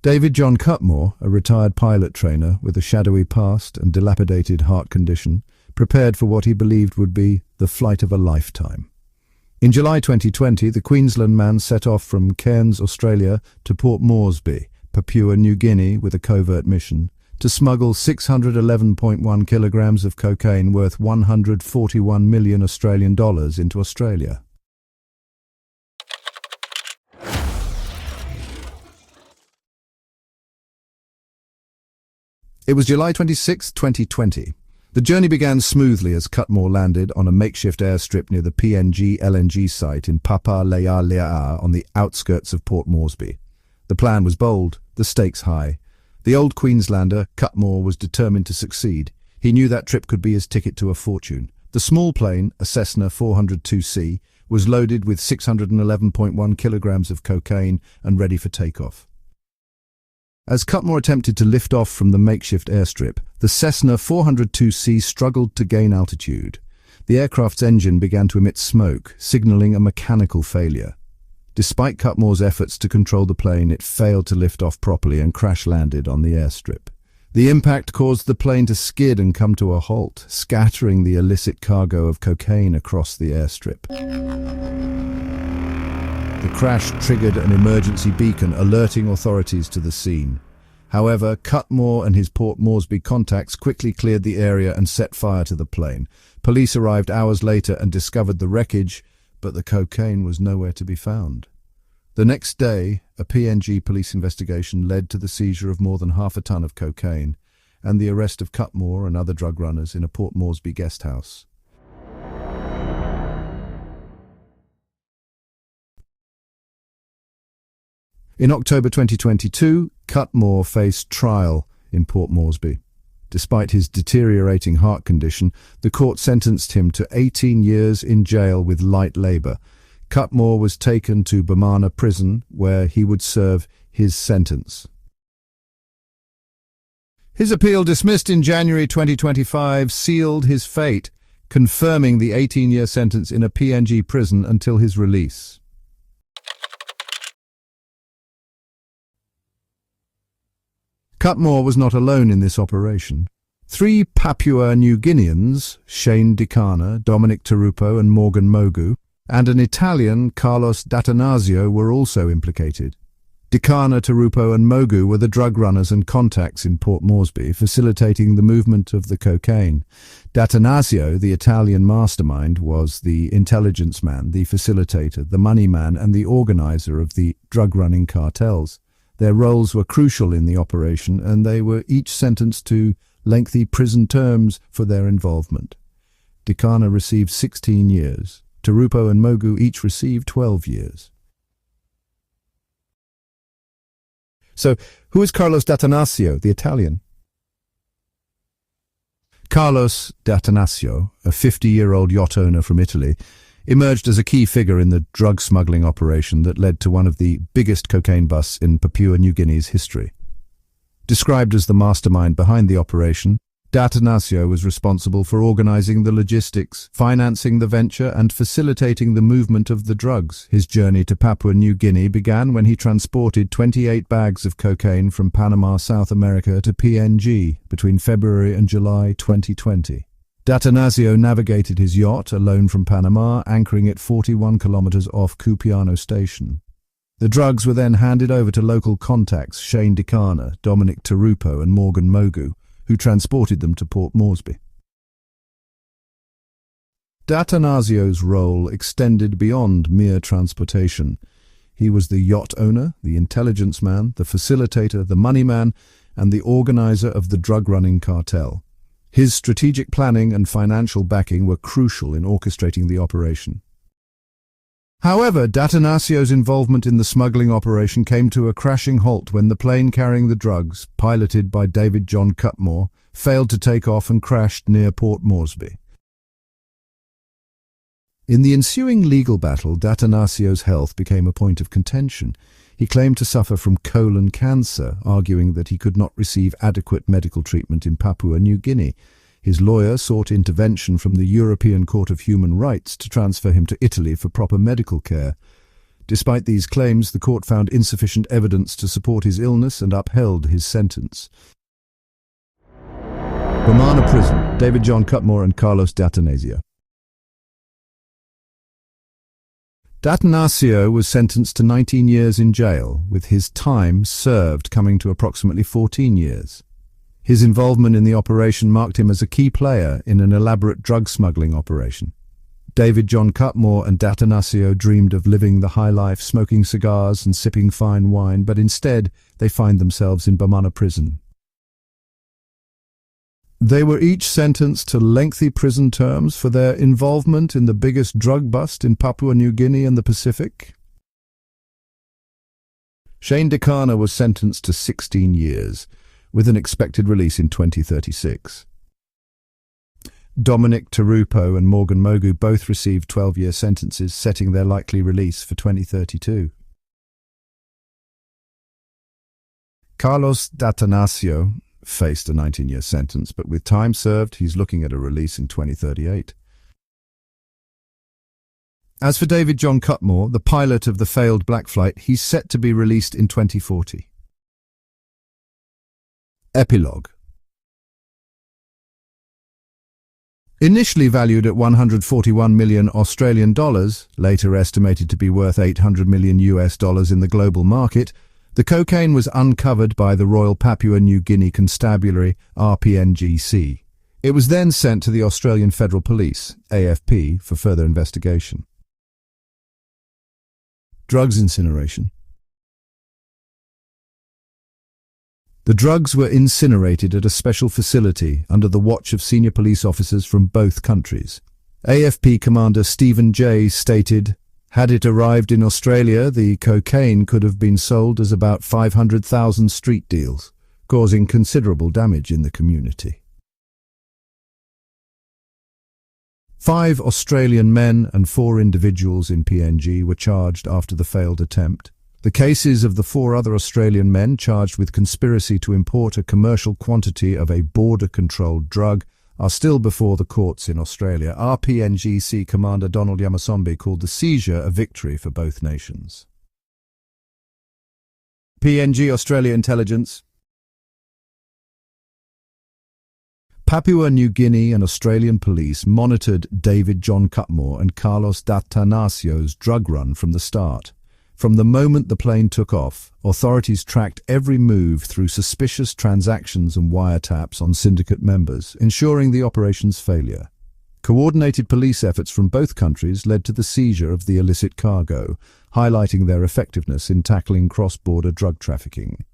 David John Cutmore, a retired pilot trainer with a shadowy past and dilapidated heart condition, prepared for what he believed would be the flight of a lifetime. In July 2020, the Queensland man set off from Cairns, Australia to Port Moresby, Papua New Guinea, with a covert mission to smuggle 611.1 kilograms of cocaine worth 141 million Australian dollars into Australia. It was July 26, 2020. The journey began smoothly as Cutmore landed on a makeshift airstrip near the PNG LNG site in Papua New Guinea on the outskirts of Port Moresby. The plan was bold, the stakes high. The old Queenslander, Cutmore, was determined to succeed. He knew that trip could be his ticket to a fortune. The small plane, a Cessna 402C, was loaded with 611.1 kilograms of cocaine and ready for takeoff. As Cutmore attempted to lift off from the makeshift airstrip, the Cessna 402C struggled to gain altitude. The aircraft's engine began to emit smoke, signaling a mechanical failure. Despite Cutmore's efforts to control the plane, it failed to lift off properly and crash-landed on the airstrip. The impact caused the plane to skid and come to a halt, scattering the illicit cargo of cocaine across the airstrip. The crash triggered an emergency beacon alerting authorities to the scene. However, Cutmore and his Port Moresby contacts quickly cleared the area and set fire to the plane. Police arrived hours later and discovered the wreckage, but the cocaine was nowhere to be found. The next day, a PNG police investigation led to the seizure of more than half a ton of cocaine and the arrest of Cutmore and other drug runners in a Port Moresby guest house. In October 2022, Cutmore faced trial in Port Moresby. Despite his deteriorating heart condition, the court sentenced him to 18 years in jail with light labour. Cutmore was taken to Bomana prison, where he would serve his sentence. His appeal, dismissed in January 2025, sealed his fate, confirming the 18-year sentence in a PNG prison until his release. Cutmore was not alone in this operation. 3 Papua New Guineans, Shane Dicana, Dominic Tarupo and Morgan Mogu, and an Italian, Carlos D'Atanasio, were also implicated. Dicana, Tarupo and Mogu were the drug runners and contacts in Port Moresby, facilitating the movement of the cocaine. D'Atanasio, the Italian mastermind, was the intelligence man, the facilitator, the money man and the organizer of the drug-running cartels. Their roles were crucial in the operation, and they were each sentenced to lengthy prison terms for their involvement. Dicana received 16 years. Tarupo and Mogu each received 12 years. So, who is Carlos D'Atanasio, the Italian? Carlos D'Atanasio, a 50-year-old yacht owner from Italy, emerged as a key figure in the drug smuggling operation that led to one of the biggest cocaine busts in Papua New Guinea's history. Described as the mastermind behind the operation, D'Atanasio was responsible for organizing the logistics, financing the venture, and facilitating the movement of the drugs. His journey to Papua New Guinea began when he transported 28 bags of cocaine from Panama, South America to PNG between February and July 2020. D'Atanasio navigated his yacht, alone from Panama, anchoring it 41 kilometers off Cupiano Station. The drugs were then handed over to local contacts Shane Dicana, Dominic Tarupo and Morgan Mogu, who transported them to Port Moresby. D'Atanasio's role extended beyond mere transportation. He was the yacht owner, the intelligence man, the facilitator, the money man, and the organizer of the drug-running cartel. His strategic planning and financial backing were crucial in orchestrating the operation. However, D'Atanasio's involvement in the smuggling operation came to a crashing halt when the plane carrying the drugs, piloted by David John Cutmore, failed to take off and crashed near Port Moresby. In the ensuing legal battle, D'Atanasio's health became a point of contention. He claimed to suffer from colon cancer, arguing that he could not receive adequate medical treatment in Papua New Guinea. His lawyer sought intervention from the European Court of Human Rights to transfer him to Italy for proper medical care. Despite these claims, the court found insufficient evidence to support his illness and upheld his sentence. Bomana Prison, David John Cutmore and Carlos D'Atanasio. D'Atanasio was sentenced to 19 years in jail, with his time served coming to approximately 14 years. His involvement in the operation marked him as a key player in an elaborate drug smuggling operation. David John Cutmore and D'Atanasio dreamed of living the high life, smoking cigars and sipping fine wine, but instead they find themselves in Bomana Prison. They were each sentenced to lengthy prison terms for their involvement in the biggest drug bust in Papua New Guinea and the Pacific. Shane Dekana was sentenced to 16 years, with an expected release in 2036. Dominic Tarupo and Morgan Mogu both received 12-year sentences, setting their likely release for 2032. Carlos D'Atanasio faced a 19-year sentence, but with time served, he's looking at a release in 2038. As for David John Cutmore, the pilot of the failed black flight, he's set to be released in 2040. Epilogue. Initially valued at 141 million Australian dollars, later estimated to be worth 800 million US dollars in the global market, the cocaine was uncovered by the Royal Papua New Guinea Constabulary, RPNGC. It was then sent to the Australian Federal Police, AFP, for further investigation. Drugs incineration. The drugs were incinerated at a special facility under the watch of senior police officers from both countries. AFP Commander Stephen Jay stated, "Had it arrived in Australia, the cocaine could have been sold as about 500,000 street deals, causing considerable damage in the community." 5 Australian men and 4 individuals in PNG were charged after the failed attempt. The cases of the 4 other Australian men charged with conspiracy to import a commercial quantity of a border-controlled drug are still before the courts in Australia. RPNGC Commander Donald Yamasombi called the seizure a victory for both nations. PNG-Australia Intelligence. Papua New Guinea and Australian police monitored David John Cutmore and Carlos D'Atanasio's drug run from the start. From the moment the plane took off, authorities tracked every move through suspicious transactions and wiretaps on syndicate members, ensuring the operation's failure. Coordinated police efforts from both countries led to the seizure of the illicit cargo, highlighting their effectiveness in tackling cross-border drug trafficking.